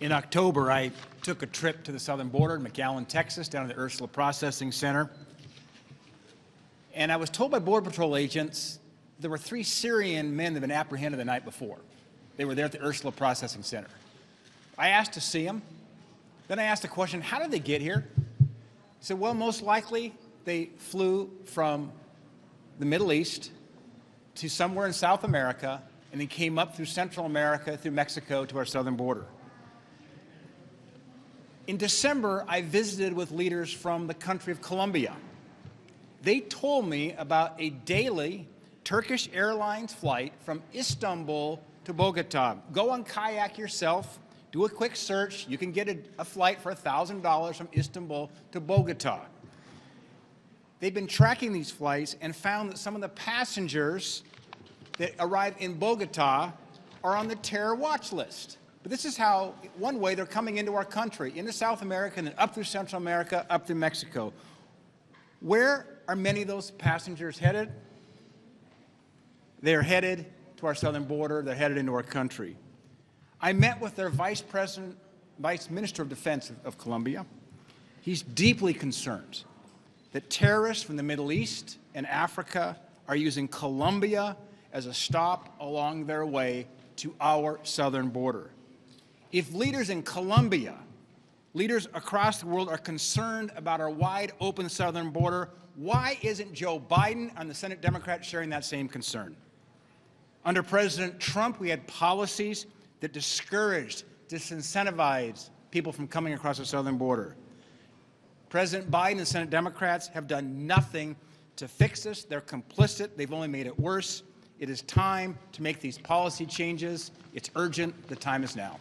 In October, I took a trip to the southern border in McAllen, Texas, down to the Ursula Processing Center. And I was told by Border Patrol agents there were 3 Syrian men that had been apprehended the night before. They were there at the Ursula Processing Center. I asked to see them. Then I asked the question, how did they get here? He said, well, most likely they flew from the Middle East to somewhere in South America and then came up through Central America, through Mexico to our southern border. In December, I visited with leaders from the country of Colombia. They told me about a daily Turkish Airlines flight from Istanbul to Bogota. Go on kayak yourself, do a quick search. You can get a flight for $1,000 from Istanbul to Bogota. They've been tracking these flights and found that some of the passengers that arrive in Bogota are on the terror watch list. But this is how, one way, they're coming into our country, into South America, and then up through Central America, up through Mexico. Where are many of those passengers headed? They're headed to our southern border. They're headed into our country. I met with their Vice Minister of Defense of Colombia. He's deeply concerned that terrorists from the Middle East and Africa are using Colombia as a stop along their way to our southern border. If leaders in Colombia, leaders across the world are concerned about our wide open southern border, why isn't Joe Biden and the Senate Democrats sharing that same concern? Under President Trump, we had policies that discouraged, disincentivized people from coming across the southern border. President Biden and Senate Democrats have done nothing to fix this. They're complicit. They've only made it worse. It is time to make these policy changes. It's urgent. The time is now.